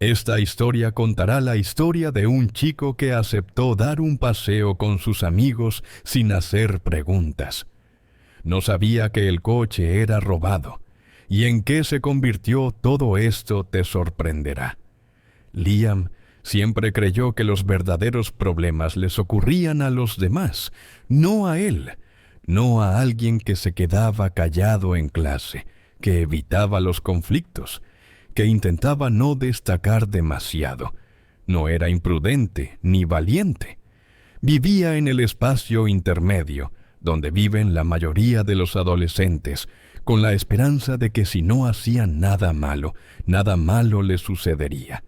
Esta historia contará la historia de un chico que aceptó dar un paseo con sus amigos sin hacer preguntas. No sabía que el coche era robado, y en qué se convirtió todo esto te sorprenderá. Liam siempre creyó que los verdaderos problemas les ocurrían a los demás, no a él, no a alguien que se quedaba callado en clase, que evitaba los conflictos, que intentaba no destacar demasiado. No era imprudente ni valiente. Vivía en el espacio intermedio, donde viven la mayoría de los adolescentes, con la esperanza de que si no hacían nada malo les sucedería.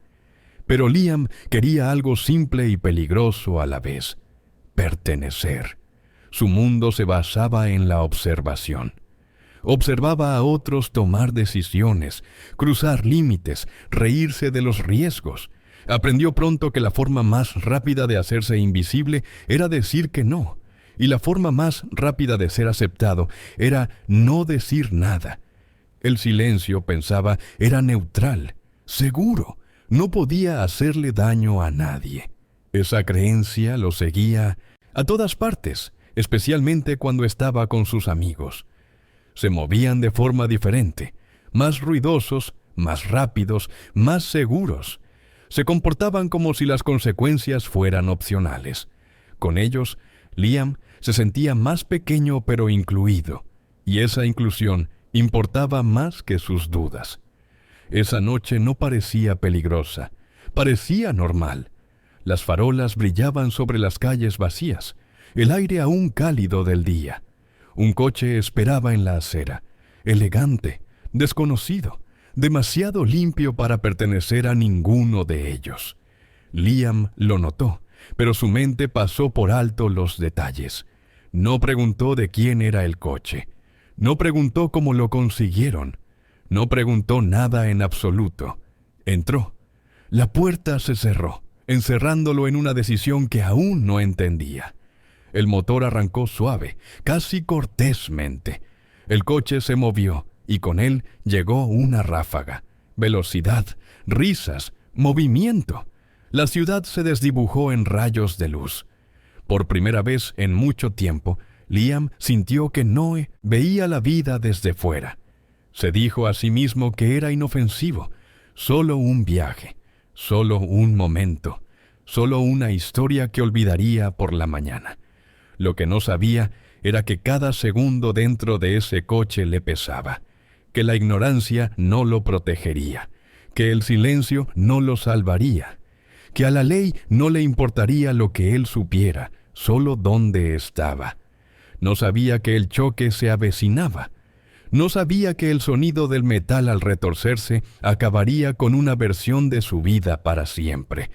Pero Liam quería algo simple y peligroso a la vez: pertenecer. Su mundo se basaba en la observación. Observaba a otros tomar decisiones, cruzar límites, reírse de los riesgos. Aprendió pronto que la forma más rápida de hacerse invisible era decir que no, y la forma más rápida de ser aceptado era no decir nada. El silencio, pensaba, era neutral, seguro, no podía hacerle daño a nadie. Esa creencia lo seguía a todas partes, especialmente cuando estaba con sus amigos. Se movían de forma diferente, más ruidosos, más rápidos, más seguros. Se comportaban como si las consecuencias fueran opcionales. Con ellos, Liam se sentía más pequeño pero incluido, y esa inclusión importaba más que sus dudas. Esa noche no parecía peligrosa, parecía normal. Las farolas brillaban sobre las calles vacías, el aire aún cálido del día. Un coche esperaba en la acera, elegante, desconocido, demasiado limpio para pertenecer a ninguno de ellos. Liam lo notó, pero su mente pasó por alto los detalles. No preguntó de quién era el coche. No preguntó cómo lo consiguieron. No preguntó nada en absoluto. Entró. La puerta se cerró, encerrándolo en una decisión que aún no entendía. El motor arrancó suave, casi cortésmente. El coche se movió, y con él llegó una ráfaga. Velocidad, risas, movimiento. La ciudad se desdibujó en rayos de luz. Por primera vez en mucho tiempo, Liam sintió que no veía la vida desde fuera. Se dijo a sí mismo que era inofensivo, solo un viaje, solo un momento, solo una historia que olvidaría por la mañana. Lo que no sabía era que cada segundo dentro de ese coche le pesaba, que la ignorancia no lo protegería, que el silencio no lo salvaría, que a la ley no le importaría lo que él supiera, solo dónde estaba. No sabía que el choque se avecinaba. No sabía que el sonido del metal al retorcerse acabaría con una versión de su vida para siempre.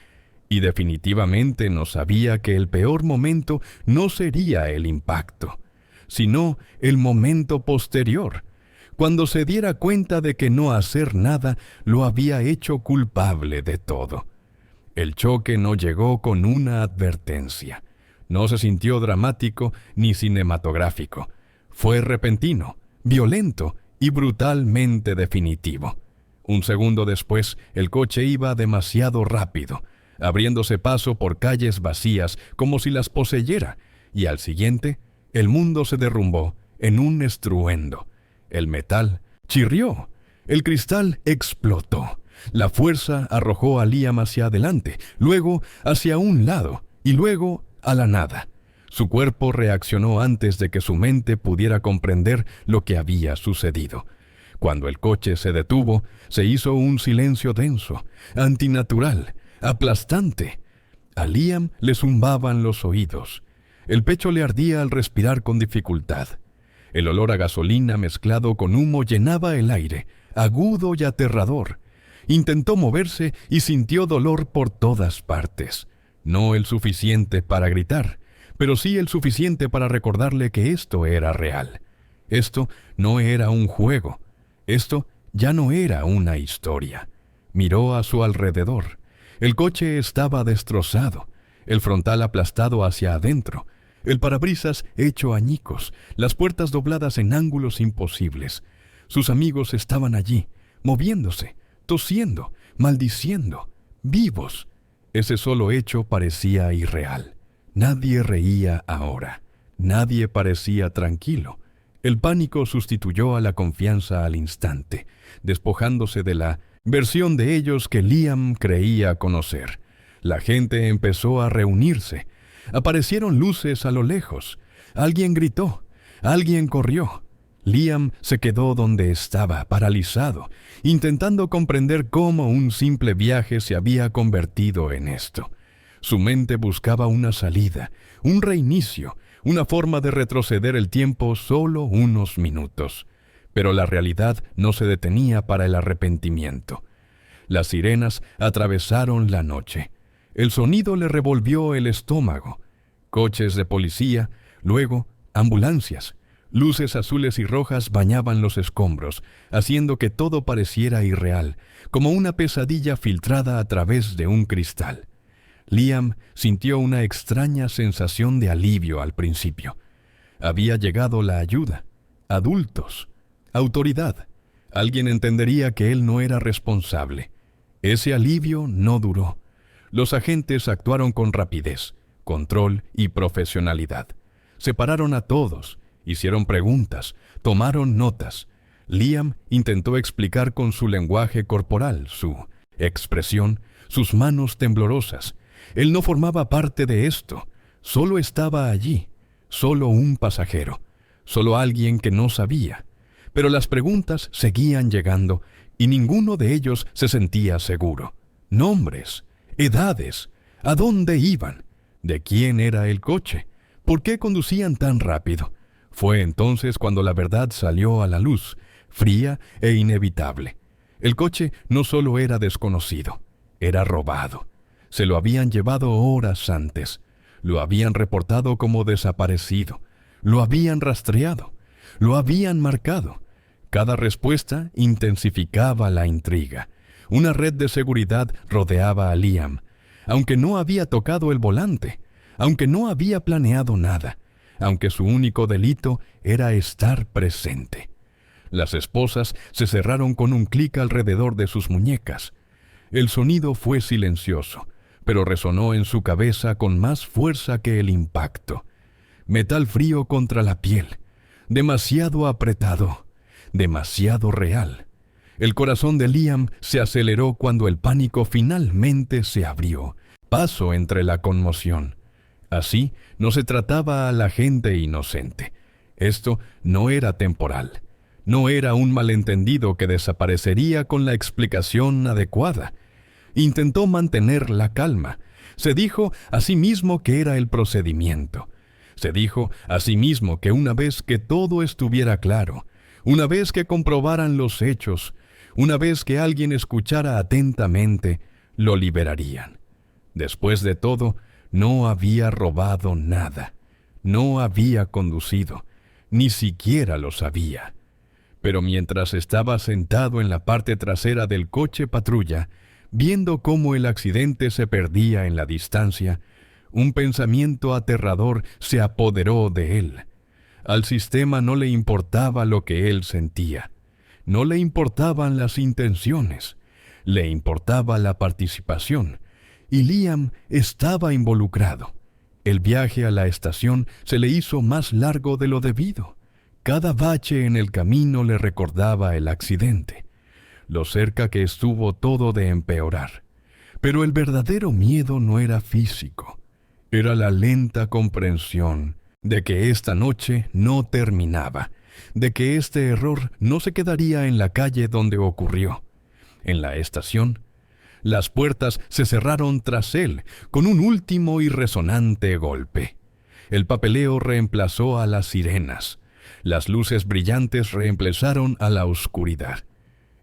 Y definitivamente no sabía que el peor momento no sería el impacto, sino el momento posterior, cuando se diera cuenta de que no hacer nada lo había hecho culpable de todo. El choque no llegó con una advertencia. No se sintió dramático ni cinematográfico. Fue repentino, violento y brutalmente definitivo. Un segundo después, el coche iba demasiado rápido, abriéndose paso por calles vacías como si las poseyera, y al siguiente, el mundo se derrumbó en un estruendo. El metal chirrió, el cristal explotó, la fuerza arrojó a Liam hacia adelante, luego hacia un lado y luego a la nada. Su cuerpo reaccionó antes de que su mente pudiera comprender lo que había sucedido. Cuando el coche se detuvo, se hizo un silencio denso, antinatural, aplastante. A Liam le zumbaban los oídos. El pecho le ardía al respirar con dificultad. El olor a gasolina mezclado con humo llenaba el aire, agudo y aterrador. Intentó moverse y sintió dolor por todas partes. No el suficiente para gritar, pero sí el suficiente para recordarle que esto era real. Esto no era un juego. Esto ya no era una historia. Miró a su alrededor. El coche estaba destrozado, el frontal aplastado hacia adentro, el parabrisas hecho añicos, las puertas dobladas en ángulos imposibles. Sus amigos estaban allí, moviéndose, tosiendo, maldiciendo, vivos. Ese solo hecho parecía irreal. Nadie reía ahora. Nadie parecía tranquilo. El pánico sustituyó a la confianza al instante, despojándose de la versión de ellos que Liam creía conocer. La gente empezó a reunirse. Aparecieron luces a lo lejos. Alguien gritó. Alguien corrió. Liam se quedó donde estaba, paralizado, intentando comprender cómo un simple viaje se había convertido en esto. Su mente buscaba una salida, un reinicio, una forma de retroceder el tiempo solo unos minutos. Pero la realidad no se detenía para el arrepentimiento. Las sirenas atravesaron la noche. El sonido le revolvió el estómago. Coches de policía, luego ambulancias. Luces azules y rojas bañaban los escombros, haciendo que todo pareciera irreal, como una pesadilla filtrada a través de un cristal. Liam sintió una extraña sensación de alivio al principio. Había llegado la ayuda. Adultos. Autoridad. Alguien entendería que él no era responsable. Ese alivio no duró. Los agentes actuaron con rapidez, control y profesionalidad. Separaron a todos. Hicieron preguntas, tomaron notas. Liam intentó explicar con su lenguaje corporal, su expresión, sus manos temblorosas. Él no formaba parte de esto, solo estaba allí, solo un pasajero, solo alguien que no sabía. Pero las preguntas seguían llegando y ninguno de ellos se sentía seguro. Nombres, edades, ¿a dónde iban? ¿De quién era el coche? ¿Por qué conducían tan rápido? Fue entonces cuando la verdad salió a la luz, fría e inevitable. El coche no solo era desconocido, era robado. Se lo habían llevado horas antes, lo habían reportado como desaparecido, lo habían rastreado, lo habían marcado. Cada respuesta intensificaba la intriga. Una red de seguridad rodeaba a Liam, aunque no había tocado el volante, aunque no había planeado nada, aunque su único delito era estar presente. Las esposas se cerraron con un clic alrededor de sus muñecas. El sonido fue silencioso, pero resonó en su cabeza con más fuerza que el impacto. Metal frío contra la piel, demasiado apretado, demasiado real. El corazón de Liam se aceleró cuando el pánico finalmente se abrió, paso entre la conmoción. Así no se trataba a la gente inocente. Esto no era temporal. No era un malentendido que desaparecería con la explicación adecuada. Intentó mantener la calma. Se dijo a sí mismo que era el procedimiento. Se dijo a sí mismo que una vez que todo estuviera claro, una vez que comprobaran los hechos, una vez que alguien escuchara atentamente, lo liberarían. Después de todo, no había robado nada, no había conducido, ni siquiera lo sabía. Pero mientras estaba sentado en la parte trasera del coche patrulla, viendo cómo el accidente se perdía en la distancia, un pensamiento aterrador se apoderó de él. Al sistema no le importaba lo que él sentía, no le importaban las intenciones, le importaba la participación. Y Liam estaba involucrado. El viaje a la estación se le hizo más largo de lo debido. Cada bache en el camino le recordaba el accidente, lo cerca que estuvo todo de empeorar. Pero el verdadero miedo no era físico, era la lenta comprensión de que esta noche no terminaba, de que este error no se quedaría en la calle donde ocurrió, en la estación. Las puertas se cerraron tras él con un último y resonante golpe. El papeleo reemplazó a las sirenas. Las luces brillantes reemplazaron a la oscuridad.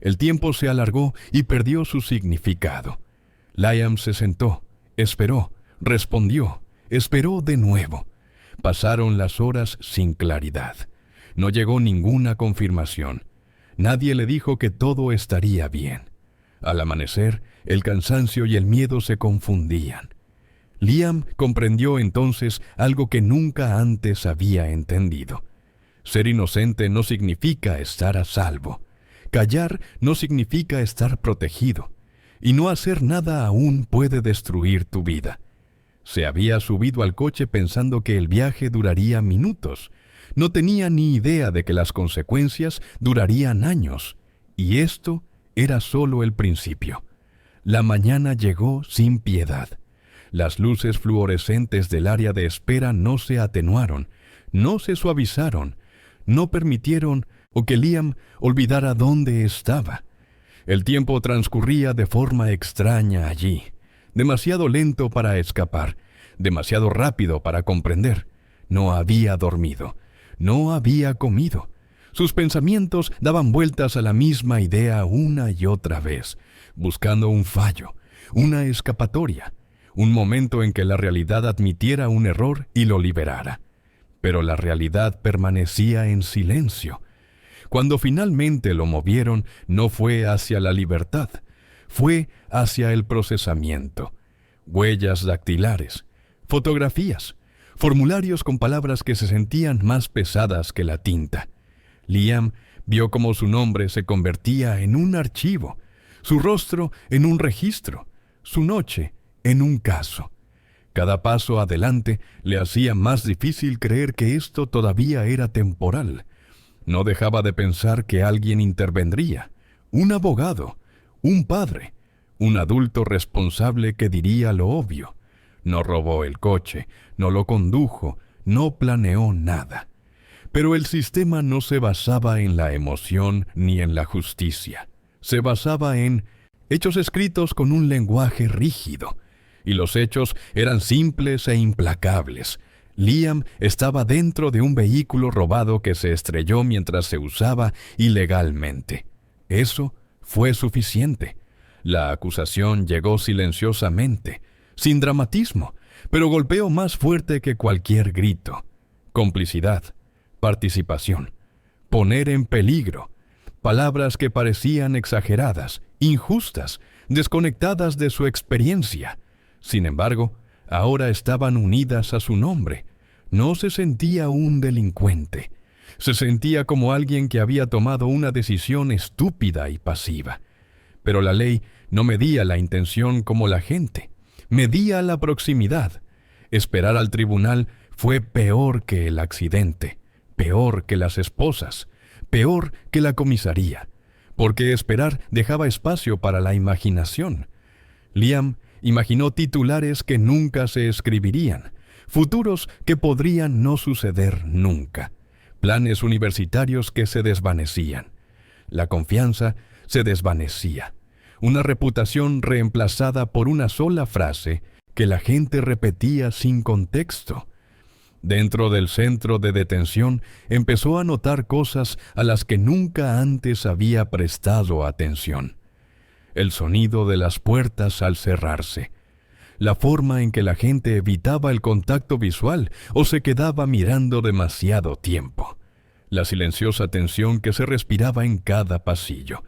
El tiempo se alargó y perdió su significado. Liam se sentó, esperó, respondió, esperó de nuevo. Pasaron las horas sin claridad. No llegó ninguna confirmación. Nadie le dijo que todo estaría bien. Al amanecer, el cansancio y el miedo se confundían. Liam comprendió entonces algo que nunca antes había entendido. Ser inocente no significa estar a salvo. Callar no significa estar protegido. y no hacer nada aún puede destruir tu vida. Se había subido al coche pensando que el viaje duraría minutos. No tenía ni idea de que las consecuencias durarían años, y esto era solo el principio. La mañana llegó sin piedad. Las luces fluorescentes del área de espera no se atenuaron, no se suavizaron, no permitieron o que Liam olvidara dónde estaba. El tiempo transcurría de forma extraña allí, demasiado lento para escapar, demasiado rápido para comprender. No había dormido, no había comido. Sus pensamientos daban vueltas a la misma idea una y otra vez, buscando un fallo, una escapatoria, un momento en que la realidad admitiera un error y lo liberara. Pero la realidad permanecía en silencio. Cuando finalmente lo movieron, no fue hacia la libertad, fue hacia el procesamiento. Huellas dactilares, fotografías, formularios con palabras que se sentían más pesadas que la tinta. Liam vio cómo su nombre se convertía en un archivo, su rostro en un registro, su noche en un caso. Cada paso adelante le hacía más difícil creer que esto todavía era temporal. No dejaba de pensar que alguien intervendría, un abogado, un padre, un adulto responsable que diría lo obvio. No robó el coche, no lo condujo, no planeó nada. Pero el sistema no se basaba en la emoción ni en la justicia. Se basaba en hechos escritos con un lenguaje rígido. Y los hechos eran simples e implacables. Liam estaba dentro de un vehículo robado que se estrelló mientras se usaba ilegalmente. Eso fue suficiente. La acusación llegó silenciosamente, sin dramatismo, pero golpeó más fuerte que cualquier grito. Complicidad, participación, poner en peligro, palabras que parecían exageradas, injustas, desconectadas de su experiencia. Sin embargo, ahora estaban unidas a su nombre. No se sentía un delincuente. Se sentía como alguien que había tomado una decisión estúpida y pasiva. Pero la ley no medía la intención como la gente. Medía la proximidad. Esperar al tribunal fue peor que el accidente, peor que las esposas, peor que la comisaría, porque esperar dejaba espacio para la imaginación. Liam imaginó titulares que nunca se escribirían, futuros que podrían no suceder nunca, planes universitarios que se desvanecían. La confianza se desvanecía, una reputación reemplazada por una sola frase que la gente repetía sin contexto. Dentro del centro de detención empezó a notar cosas a las que nunca antes había prestado atención. El sonido de las puertas al cerrarse, la forma en que la gente evitaba el contacto visual o se quedaba mirando demasiado tiempo, la silenciosa tensión que se respiraba en cada pasillo.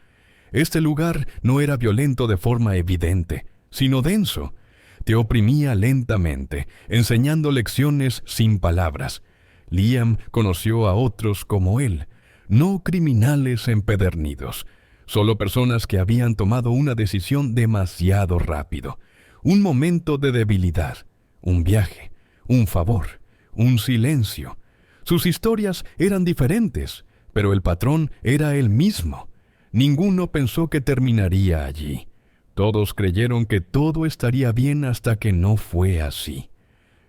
Este lugar no era violento de forma evidente, sino denso. Te oprimía lentamente, enseñando lecciones sin palabras. Liam conoció a otros como él, no criminales empedernidos, solo personas que habían tomado una decisión demasiado rápido, un momento de debilidad, un viaje, un favor, un silencio. Sus historias eran diferentes, pero el patrón era el mismo. Ninguno pensó que terminaría allí. Todos creyeron que todo estaría bien hasta que no fue así.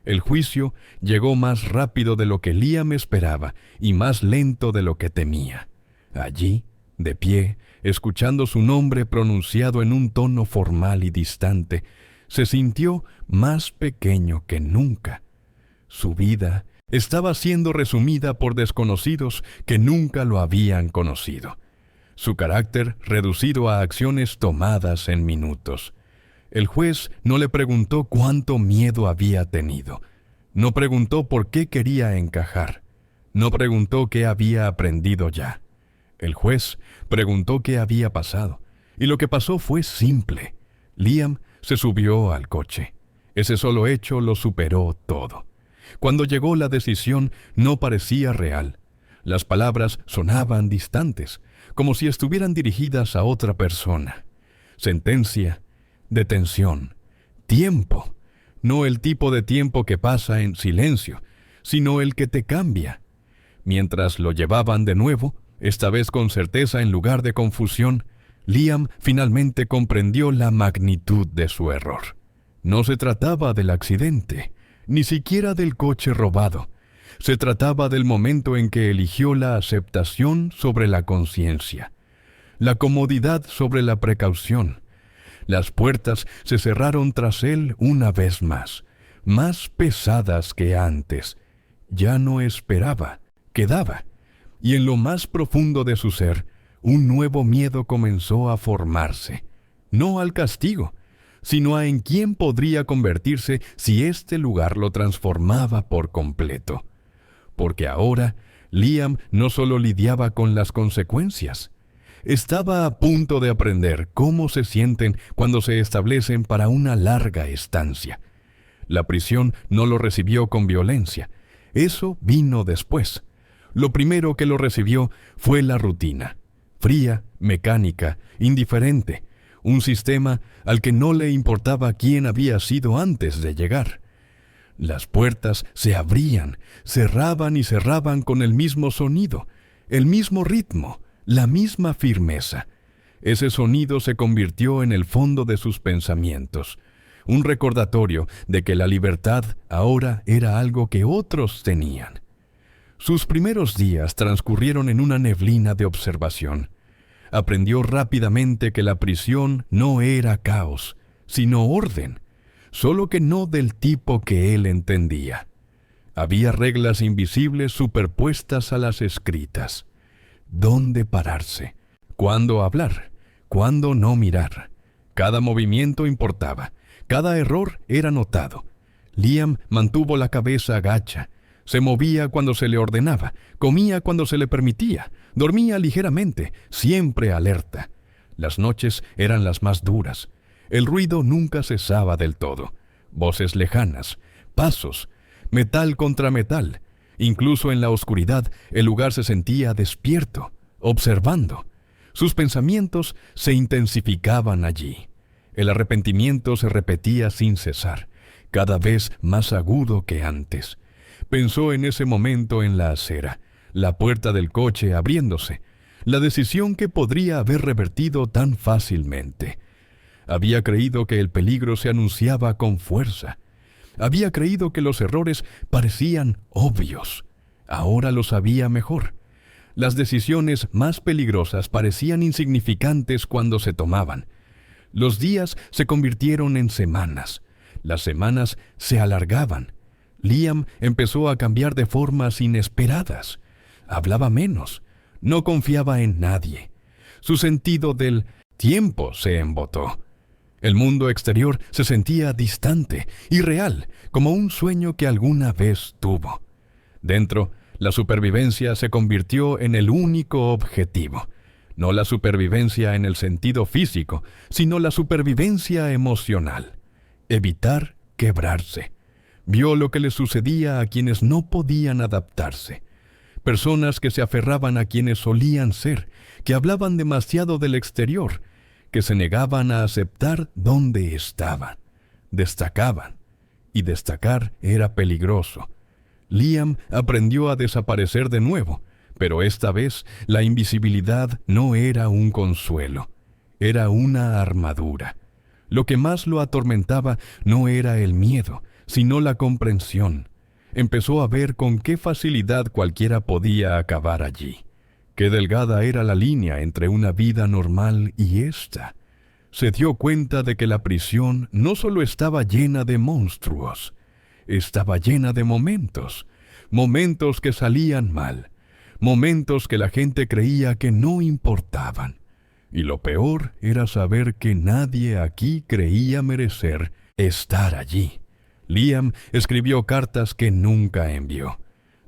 El juicio llegó más rápido de lo que Liam esperaba y más lento de lo que temía. Allí, de pie, escuchando su nombre pronunciado en un tono formal y distante, se sintió más pequeño que nunca. Su vida estaba siendo resumida por desconocidos que nunca lo habían conocido. Su carácter reducido a acciones tomadas en minutos. El juez no le preguntó cuánto miedo había tenido. No preguntó por qué quería encajar. No preguntó qué había aprendido ya. El juez preguntó qué había pasado. Y lo que pasó fue simple. Liam se subió al coche. Ese solo hecho lo superó todo. Cuando llegó la decisión, no parecía real. Las palabras sonaban distantes, como si estuvieran dirigidas a otra persona. Sentencia de tensión, tiempo. No el tipo de tiempo que pasa en silencio, sino el que te cambia. Mientras lo llevaban de nuevo, esta vez con certeza en lugar de confusión, Liam finalmente comprendió la magnitud de su error. No se trataba del accidente, ni siquiera del coche robado. Se trataba del momento en que eligió la aceptación sobre la conciencia, la comodidad sobre la precaución. Las puertas se cerraron tras él una vez más pesadas que antes. Ya no esperaba, quedaba. Y en lo más profundo de su ser, un nuevo miedo comenzó a formarse. No al castigo, sino a en quién podría convertirse si este lugar lo transformaba por completo. Porque ahora, Liam no solo lidiaba con las consecuencias, estaba a punto de aprender cómo se sienten cuando se establecen para una larga estancia. La prisión no lo recibió con violencia. Eso vino después. Lo primero que lo recibió fue la rutina. Fría, mecánica, indiferente. Un sistema al que no le importaba quién había sido antes de llegar. Las puertas se abrían, cerraban y cerraban con el mismo sonido, el mismo ritmo, la misma firmeza. Ese sonido se convirtió en el fondo de sus pensamientos, un recordatorio de que la libertad ahora era algo que otros tenían. Sus primeros días transcurrieron en una neblina de observación. Aprendió rápidamente que la prisión no era caos, sino orden, solo que no del tipo que él entendía. Había reglas invisibles superpuestas a las escritas. ¿Dónde pararse? ¿Cuándo hablar? ¿Cuándo no mirar? Cada movimiento importaba. Cada error era notado. Liam mantuvo la cabeza gacha. Se movía cuando se le ordenaba, comía cuando se le permitía, dormía ligeramente, siempre alerta. Las noches eran las más duras. El ruido nunca cesaba del todo. Voces lejanas, pasos, metal contra metal. Incluso en la oscuridad, el lugar se sentía despierto, observando. Sus pensamientos se intensificaban allí. El arrepentimiento se repetía sin cesar, cada vez más agudo que antes. Pensó en ese momento en la acera, la puerta del coche abriéndose, la decisión que podría haber revertido tan fácilmente. Había creído que el peligro se anunciaba con fuerza. Había creído que los errores parecían obvios. Ahora lo sabía mejor. Las decisiones más peligrosas parecían insignificantes cuando se tomaban. Los días se convirtieron en semanas. Las semanas se alargaban. Liam empezó a cambiar de formas inesperadas. Hablaba menos. No confiaba en nadie. Su sentido del tiempo se embotó. El mundo exterior se sentía distante, irreal, como un sueño que alguna vez tuvo. Dentro, la supervivencia se convirtió en el único objetivo. No la supervivencia en el sentido físico, sino la supervivencia emocional. Evitar quebrarse. Vio lo que le sucedía a quienes no podían adaptarse. Personas que se aferraban a quienes solían ser, que hablaban demasiado del exterior, que se negaban a aceptar dónde estaban. Destacaban, y destacar era peligroso. Liam aprendió a desaparecer de nuevo, pero esta vez la invisibilidad no era un consuelo, era una armadura. Lo que más lo atormentaba no era el miedo, sino la comprensión. Empezó a ver con qué facilidad cualquiera podía acabar allí. Qué delgada era la línea entre una vida normal y esta. Se dio cuenta de que la prisión no solo estaba llena de monstruos, estaba llena de momentos, momentos que salían mal, momentos que la gente creía que no importaban. Y lo peor era saber que nadie aquí creía merecer estar allí. Liam escribió cartas que nunca envió,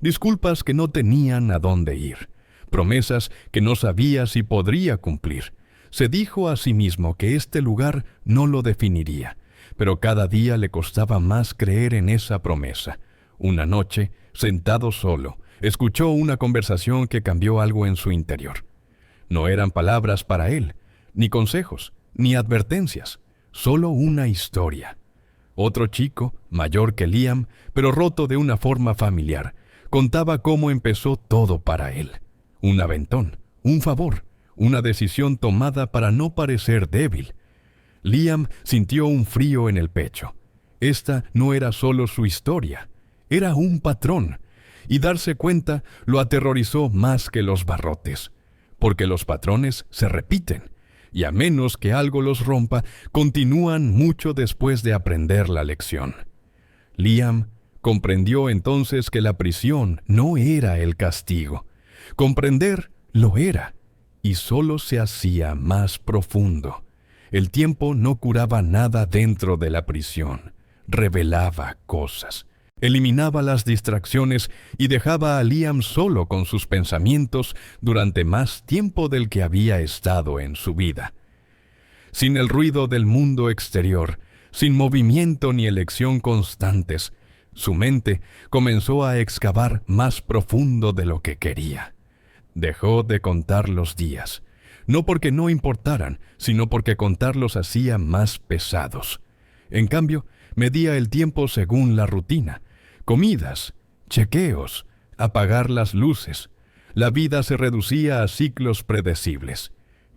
disculpas que no tenían a dónde ir, promesas que no sabía si podría cumplir. Se dijo a sí mismo que este lugar no lo definiría, pero cada día le costaba más creer en esa promesa. Una noche, sentado solo, escuchó una conversación que cambió algo en su interior. No eran palabras para él, ni consejos, ni advertencias. solo una historia. Otro chico, mayor que Liam, pero roto de una forma familiar, contaba cómo empezó todo para él. Un aventón, un favor, una decisión tomada para no parecer débil. Liam sintió un frío en el pecho. Esta no era solo su historia, era un patrón, y darse cuenta lo aterrorizó más que los barrotes, porque los patrones se repiten, y a menos que algo los rompa, continúan mucho después de aprender la lección. Liam comprendió entonces que la prisión no era el castigo. Comprender lo era, y solo se hacía más profundo. El tiempo no curaba nada dentro de la prisión, revelaba cosas. Eliminaba las distracciones y dejaba a Liam solo con sus pensamientos durante más tiempo del que había estado en su vida. Sin el ruido del mundo exterior, sin movimiento ni elección constantes, su mente comenzó a excavar más profundo de lo que quería. Dejó de contar los días, no porque no importaran, sino porque contarlos hacía más pesados. En cambio, medía el tiempo según la rutina. Comidas, chequeos, apagar las luces. La vida se reducía a ciclos predecibles.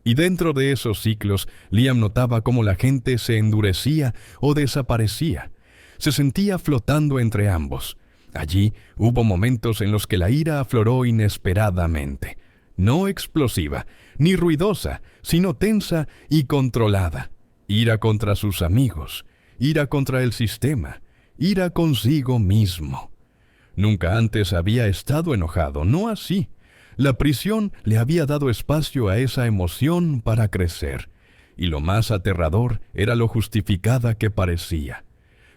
Y dentro de esos ciclos, Liam notaba cómo la gente se endurecía o desaparecía. Se sentía flotando entre ambos. Allí hubo momentos en los que la ira afloró inesperadamente. No explosiva, ni ruidosa, sino tensa y controlada. Ira contra sus amigos, ira contra el sistema, ira consigo mismo. Nunca antes había estado enojado, no así. La prisión le había dado espacio a esa emoción para crecer, y lo más aterrador era lo justificada que parecía.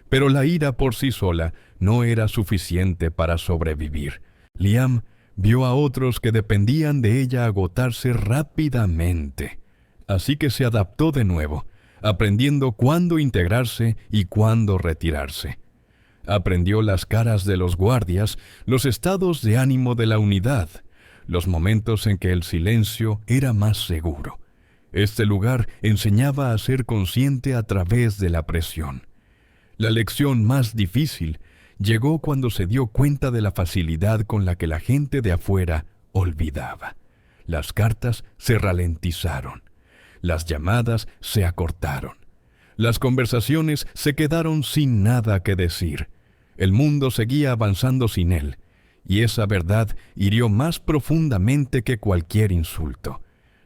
Pero la ira por sí sola no era suficiente para sobrevivir. Liam vio a otros que dependían de ella agotarse rápidamente. Así que se adaptó de nuevo, aprendiendo cuándo integrarse y cuándo retirarse. Aprendió las caras de los guardias, los estados de ánimo de la unidad, los momentos en que el silencio era más seguro. Este lugar enseñaba a ser consciente a través de la presión. La lección más difícil llegó cuando se dio cuenta de la facilidad con la que la gente de afuera olvidaba. Las cartas se ralentizaron. Las llamadas se acortaron. Las conversaciones se quedaron sin nada que decir. El mundo seguía avanzando sin él, y esa verdad hirió más profundamente que cualquier insulto.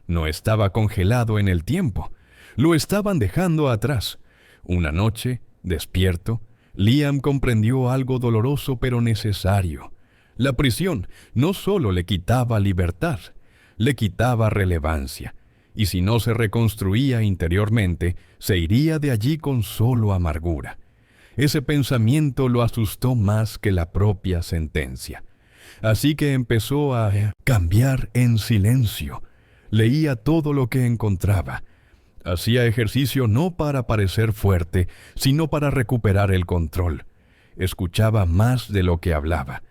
No estaba congelado en el tiempo, lo estaban dejando atrás. Una noche, despierto, Liam comprendió algo doloroso pero necesario. La prisión no solo le quitaba libertad, le quitaba relevancia, y si no se reconstruía interiormente, se iría de allí con solo amargura. Ese pensamiento lo asustó más que la propia sentencia. Así que empezó a cambiar en silencio. Leía todo lo que encontraba. Hacía ejercicio no para parecer fuerte, sino para recuperar el control. Escuchaba más de lo que hablaba.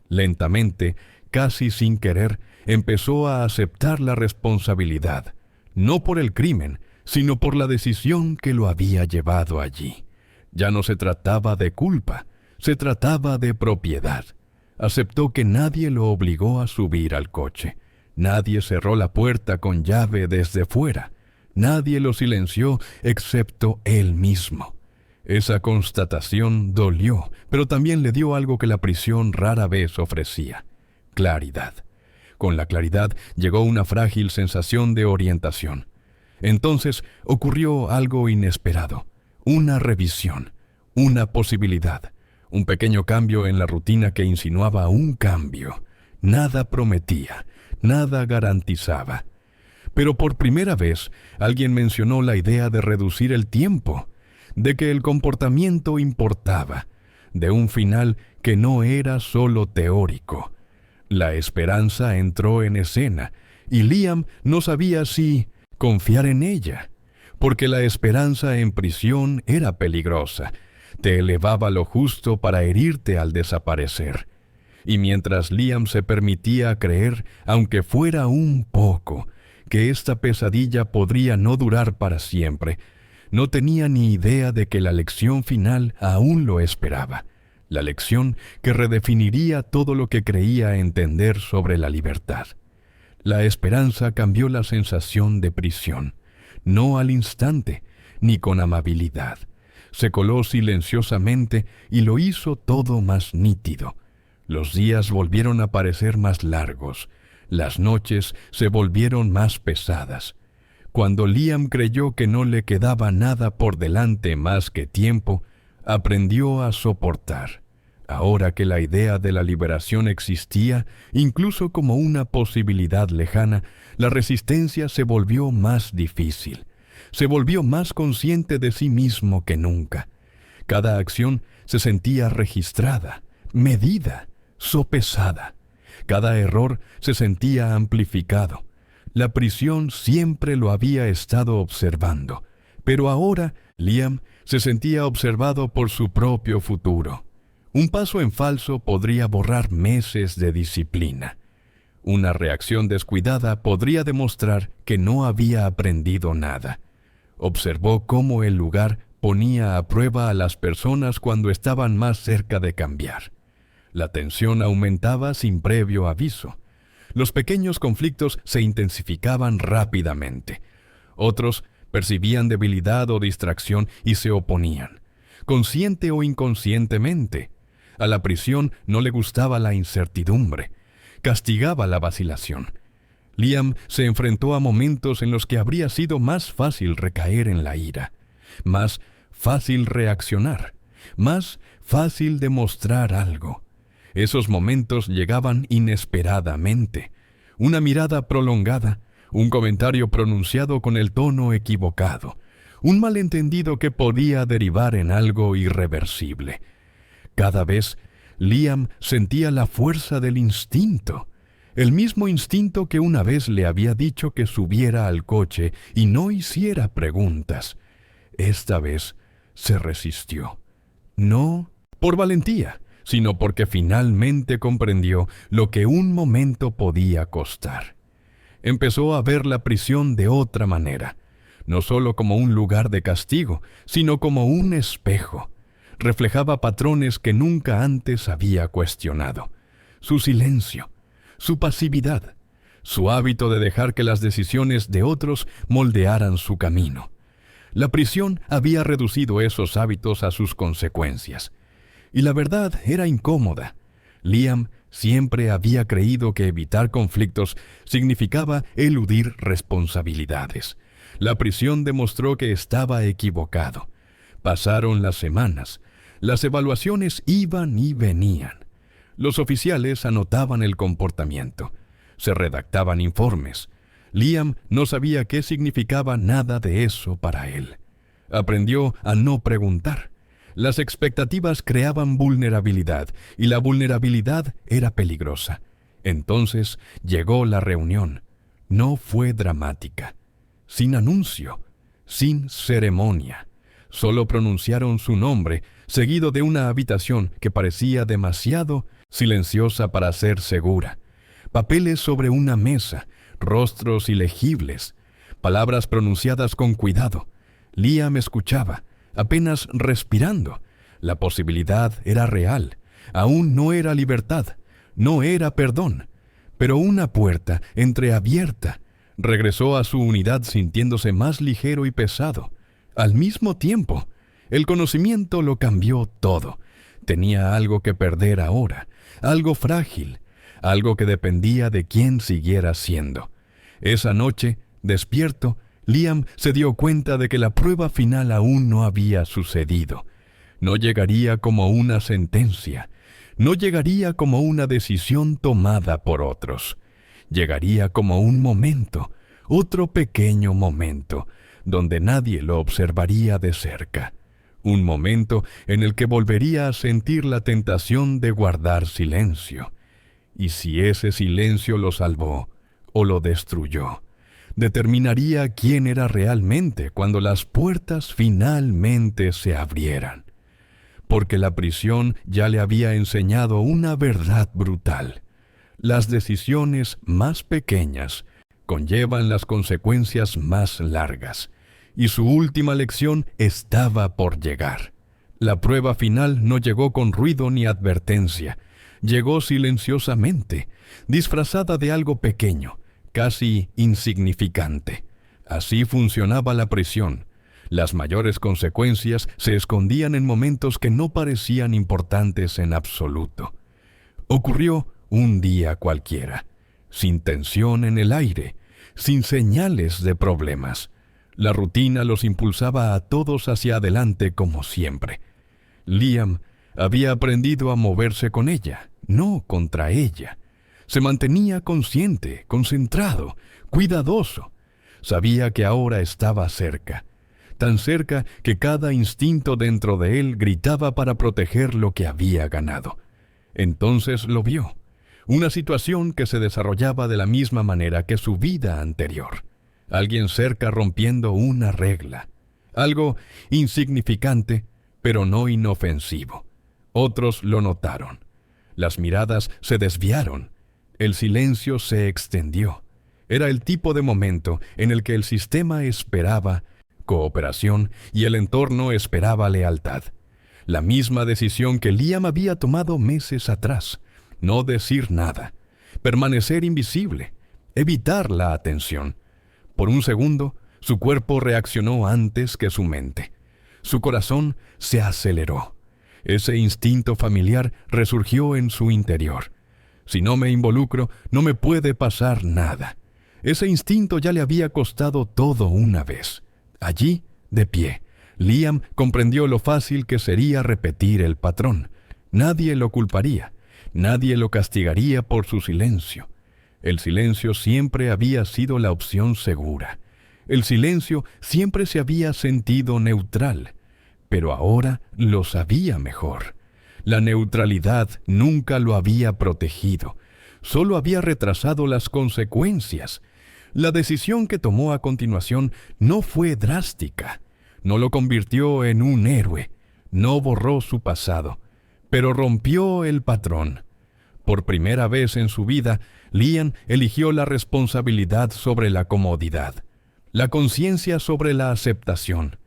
Lentamente, casi sin querer, empezó a aceptar la responsabilidad, no por el crimen, sino por la decisión que lo había llevado allí. Ya no se trataba de culpa, se trataba de propiedad. Aceptó que nadie lo obligó a subir al coche. Nadie cerró la puerta con llave desde fuera. Nadie lo silenció excepto él mismo. Esa constatación dolió, pero también le dio algo que la prisión rara vez ofrecía: claridad. Con la claridad llegó una frágil sensación de orientación. Entonces ocurrió algo inesperado. Una revisión, una posibilidad, un pequeño cambio en la rutina que insinuaba un cambio. Nada prometía, nada garantizaba. Pero por primera vez, alguien mencionó la idea de reducir el tiempo, de que el comportamiento importaba, de un final que no era solo teórico. La esperanza entró en escena, y Liam no sabía si confiar en ella, porque la esperanza en prisión era peligrosa. Te elevaba lo justo para herirte al desaparecer. Y mientras Liam se permitía creer, aunque fuera un poco, que esta pesadilla podría no durar para siempre, No tenía ni idea de que la lección final aún lo esperaba, la lección que redefiniría todo lo que creía entender sobre la libertad. La esperanza cambió la sensación de prisión, no al instante, ni con amabilidad. Se coló silenciosamente y lo hizo todo más nítido. Los días volvieron a parecer más largos, las noches se volvieron más pesadas. Cuando Liam creyó que no le quedaba nada por delante más que tiempo, aprendió a soportar. Ahora que la idea de la liberación existía, incluso como una posibilidad lejana, la resistencia se volvió más difícil. Se volvió más consciente de sí mismo que nunca. Cada acción se sentía registrada, medida, sopesada. Cada error se sentía amplificado. La prisión siempre lo había estado observando, pero ahora Liam se sentía observado por su propio futuro. Un paso en falso podría borrar meses de disciplina. Una reacción descuidada podría demostrar que no había aprendido nada. Observó cómo el lugar ponía a prueba a las personas cuando estaban más cerca de cambiar. La tensión aumentaba sin previo aviso. Los pequeños conflictos se intensificaban rápidamente. Otros percibían debilidad o distracción y se oponían, consciente o inconscientemente. A la prisión no le gustaba la incertidumbre. Castigaba la vacilación. Liam se enfrentó a momentos en los que habría sido más fácil recaer en la ira, más fácil reaccionar, más fácil demostrar algo. Esos momentos llegaban inesperadamente. Una mirada prolongada, un comentario pronunciado con el tono equivocado, un malentendido que podía derivar en algo irreversible. Cada vez, Liam sentía la fuerza del instinto, el mismo instinto que una vez le había dicho que subiera al coche y no hiciera preguntas. Esta vez se resistió. No por valentía, sino porque finalmente comprendió lo que un momento podía costar. Empezó a ver la prisión de otra manera, no solo como un lugar de castigo, sino como un espejo. Reflejaba patrones que nunca antes había cuestionado. Su silencio, su pasividad, su hábito de dejar que las decisiones de otros moldearan su camino. La prisión había reducido esos hábitos a sus consecuencias. Y la verdad era incómoda. Liam siempre había creído que evitar conflictos significaba eludir responsabilidades. La prisión demostró que estaba equivocado. Pasaron las semanas. Las evaluaciones iban y venían. Los oficiales anotaban el comportamiento. Se redactaban informes. Liam no sabía qué significaba nada de eso para él. Aprendió a no preguntar. Las expectativas creaban vulnerabilidad, y la vulnerabilidad era peligrosa. Entonces llegó la reunión. No fue dramática. Sin anuncio, sin ceremonia. Solo pronunciaron su nombre, seguido de una habitación que parecía demasiado silenciosa para ser segura. Papeles sobre una mesa, rostros ilegibles, palabras pronunciadas con cuidado. Liam escuchaba, apenas respirando. La posibilidad era real. Aún no era libertad, no era perdón, pero una puerta entreabierta. Regresó a su unidad sintiéndose más ligero y pesado. Al mismo tiempo, el conocimiento lo cambió todo. Tenía algo que perder ahora, algo frágil, algo que dependía de quién siguiera siendo. Esa noche, despierto, Liam se dio cuenta de que la prueba final aún no había sucedido. No llegaría como una sentencia, no llegaría como una decisión tomada por otros. Llegaría como un momento, otro pequeño momento, donde nadie lo observaría de cerca. Un momento en el que volvería a sentir la tentación de guardar silencio. Y si ese silencio lo salvó o lo destruyó, determinaría quién era realmente cuando las puertas finalmente se abrieran. Porque la prisión ya le había enseñado una verdad brutal. Las decisiones más pequeñas conllevan las consecuencias más largas, y su última lección estaba por llegar. La prueba final no llegó con ruido ni advertencia. Llegó silenciosamente, disfrazada de algo pequeño, casi insignificante. Así funcionaba la prisión. Las mayores consecuencias se escondían en momentos que no parecían importantes en absoluto. Ocurrió un día cualquiera, sin tensión en el aire, sin señales de problemas. La rutina los impulsaba a todos hacia adelante como siempre. Liam había aprendido a moverse con ella, no contra ella. Se mantenía consciente, concentrado, cuidadoso. Sabía que ahora estaba cerca, tan cerca que cada instinto dentro de él gritaba para proteger lo que había ganado. Entonces lo vio, una situación que se desarrollaba de la misma manera que su vida anterior. Alguien cerca rompiendo una regla, algo insignificante, pero no inofensivo. Otros lo notaron. Las miradas se desviaron. El silencio se extendió. Era el tipo de momento en el que el sistema esperaba cooperación y el entorno esperaba lealtad. La misma decisión que Liam había tomado meses atrás. No decir nada. Permanecer invisible. Evitar la atención. Por un segundo, su cuerpo reaccionó antes que su mente. Su corazón se aceleró. Ese instinto familiar resurgió en su interior. Si no me involucro, no me puede pasar nada. Ese instinto ya le había costado todo una vez. Allí, de pie, Liam comprendió lo fácil que sería repetir el patrón. Nadie lo culparía. Nadie lo castigaría por su silencio. El silencio siempre había sido la opción segura. El silencio siempre se había sentido neutral. Pero ahora lo sabía mejor. La neutralidad nunca lo había protegido. Solo había retrasado las consecuencias. La decisión que tomó a continuación no fue drástica. No lo convirtió en un héroe. No borró su pasado. Pero rompió el patrón. Por primera vez en su vida, Liam eligió la responsabilidad sobre la comodidad, la conciencia sobre la aceptación,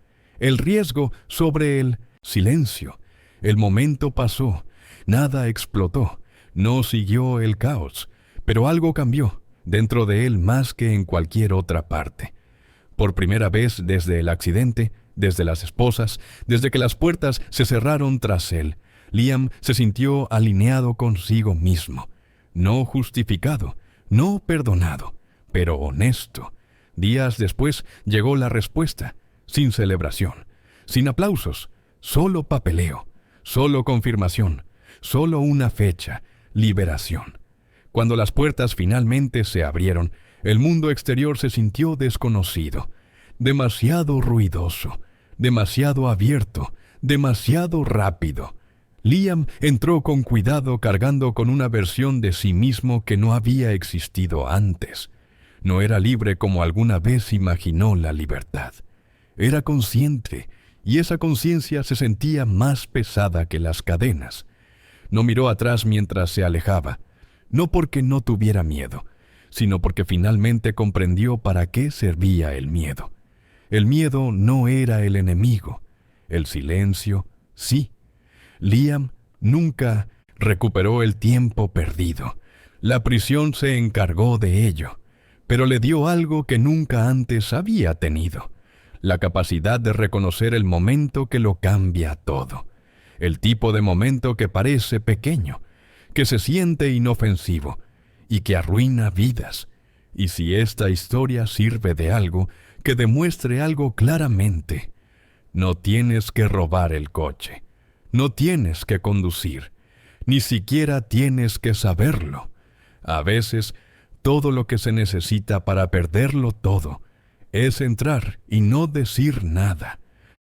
el riesgo sobre el silencio. El momento pasó, nada explotó, no siguió el caos, pero algo cambió dentro de él más que en cualquier otra parte. Por primera vez desde el accidente, desde las esposas, desde que las puertas se cerraron tras él, Liam se sintió alineado consigo mismo, no justificado, no perdonado, pero honesto. Días después llegó la respuesta, sin celebración, sin aplausos, solo papeleo, solo confirmación, solo una fecha, liberación. Cuando las puertas finalmente se abrieron, el mundo exterior se sintió desconocido, demasiado ruidoso, demasiado abierto, demasiado rápido. Liam entró con cuidado cargando con una versión de sí mismo que no había existido antes. No era libre como alguna vez imaginó la libertad. Era consciente, y esa conciencia se sentía más pesada que las cadenas. No miró atrás mientras se alejaba, no porque no tuviera miedo, sino porque finalmente comprendió para qué servía el miedo. El miedo no era el enemigo, el silencio sí. Liam nunca recuperó el tiempo perdido. La prisión se encargó de ello, pero le dio algo que nunca antes había tenido: la capacidad de reconocer el momento que lo cambia todo. El tipo de momento que parece pequeño, que se siente inofensivo y que arruina vidas. Y si esta historia sirve de algo, que demuestre algo claramente: no tienes que robar el coche. No tienes que conducir, ni siquiera tienes que saberlo. A veces, todo lo que se necesita para perderlo todo es entrar y no decir nada.